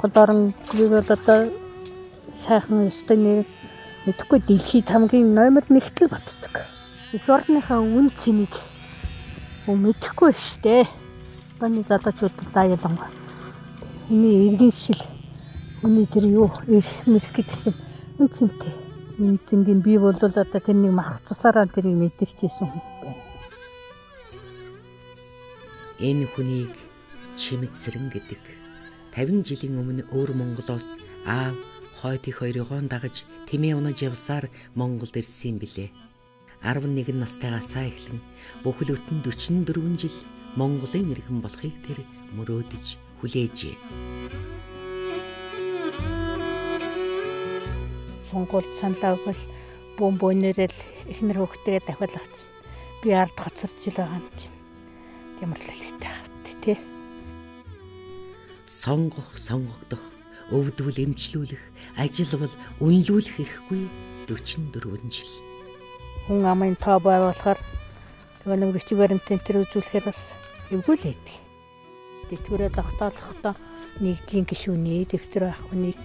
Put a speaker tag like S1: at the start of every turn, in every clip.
S1: Монгол орн гэвэл одоо сайхан өстой мэдхгүй дэлхийд хамгийн номер 1-т л батдаг. Эх орныхаа үн цэнийг мэдэхгүй штэ. Баны залуучуудад даялан. Хүний иргэн шил, хүний тэр юу эрх мэрх гэдэг үн цэнтэй. Үн цэнгийн бий бол одоо тэрнийг мах цусаараа тэрийг мэдэрчээсэн хүн байна.
S2: Энэ хүнийг Чимэцэрэн гэдэг 50 жилийн өмнө өөр Монголоос аав хойд их хоёрын дагаж тэмээ унаж явсаар Монголд ирсэн билээ. 11 настайгаасаа эхлэн бүхэл бүтэн 44 жил Монголын иргэн болохыг тэр мөрөөдөж хүлээжээ.
S1: Сонгуульд саналаа өгвөл бөөнөрөл эхнэр хөвгтэйгээ дахиад авч. Би ард хоцорч ил байгаа юм чинь. Тэмэрлэлтэй авт тий.
S2: Сонгогдох, өвдвөл эмчлүүлэх, ажилбал үнэлүүлэх хэрэггүй 44 жил.
S1: Хүн амын тоо байгуулахаар нөгөө нэг бичиг баримтын тэр үзүүлэхээр бас эвгүй л байдаг. Дэвтгүүрээ тогтоолохдоо нэгдлийн гишүүний дэвтэр авахны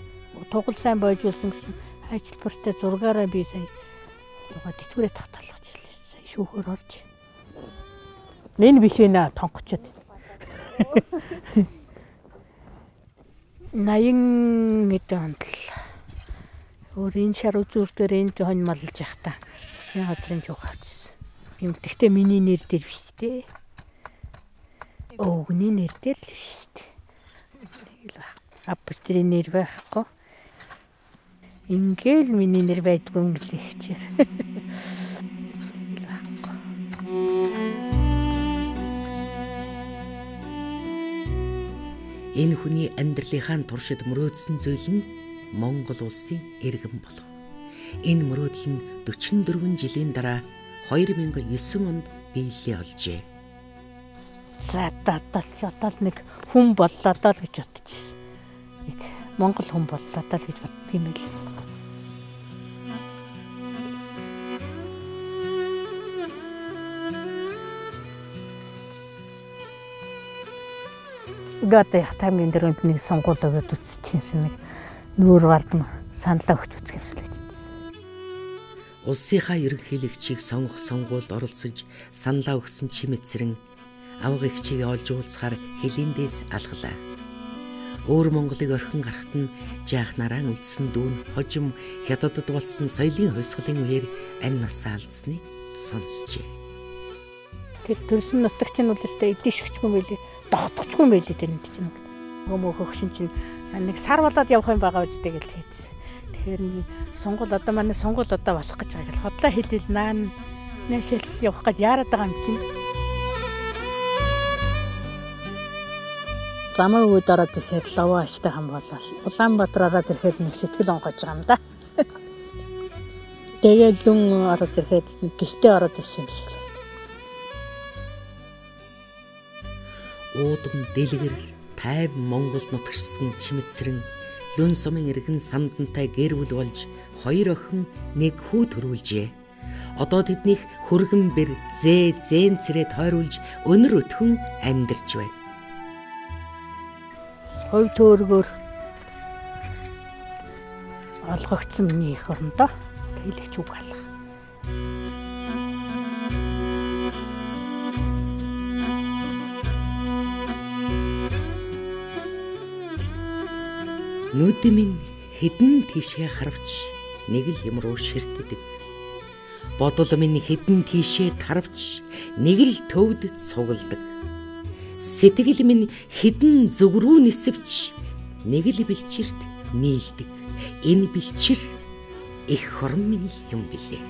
S1: тугал сайн бойжуулсан гэсэн ажилбартай зургаараа би сая дэвтгүүрээ тогтоолгож сая шүүхөр орж. Мен биш нэ тонгочод. 80 хэдэн онд л өөрийн шар үзүүр дээр энэ хонь малж явахдаа засгийн газрын жууг авчихсан. Юм тэгтээ миний нэр дээр биш дээ. Өвгний нэр дээр л биш дээ. Апптрийн нэр байхгүй. Ингээл миний нэр байдгүй юм л ихчээр.
S2: Энэ хүний амьдралынхаа туршид мөрөөдсөн зүйл нь Монгол улсын иргэн болох. Энэ мөрөөдөл нь 44 жилийн дараа 2009 онд биелэлээ олжээ.
S1: За одоо нэг хүн боллоо доо л гэж бодчихсон. Нэг Монгол хүн боллоо доо л гэж боддөг юм байл. Гата ямгийн дөрөнд нэг сонгуул өгöd үтсчихсэн нэг нүүр бардам саналаа өгч үзэх юмсэл гэж.
S2: Улсынхаа ерөнхийлөгчийг сонгох сонгуульд оролцож саналаа өгсөн Чимэцэрэн авга эгчийг олж уулзахаар хилэндээс алгалаа. Өөр Монголыг орхин гарахт нь жаахнараа үлдсэн дүүн хожим хятадд болсон соёлын хувьсгалын үеэр амь насаа алдсныг сонсчээ.
S1: Тэр төрсөн нутагч нь үлээстэй эдишгчгүй байлээ. Догтчихгүй юм байлээ тэр энэ чинь. Нөгөө хөгшин чинь нэг сар болоод явах юм байгаа үстэй гэж хэлсэн. Тэгэхээр сонгуул одоо манай сонгуул одоо болох гэж байгаа гэл хотлоо хэлэл наан наашаал явах гэж яарад байгаа юм чинь. Замаа өгөөд ороод ирэхээр лаваа аштай хам болоо. Улаанбаатар ороод ирэхээр нэг сэтгэл онгойж байгаа юм да. Тэгээд лүн ороод ирэхээр гихтээ ороод ирсэн юм шиг л.
S2: Уудам дэлгэр 50 Монголд нутагчсан Чимэцэрэн лүн сумын иргэн самдантай гэр бүл болж 2 охин 1 хүү төрүүлжээ. Одоо тэднийх хөргөн бэр зээн цэрээ тойруулж өнөр өтхөн амьдарч байна.
S1: Хой төөргөөр алгагдсан миний их орондоо хэлэгч үг алга.
S2: Нүдэн минь хэдэн тийшээ харавч нэг л юм руу ширтдэг. Бодол минь хэдэн тийшээ таравч нэг л төвд цугладаг. Сэтгэл минь хэдэн зүг рүү нисвч нэг л бэлчирт нийлдэг. Энэ бэлчир их хорон минь юм билээ.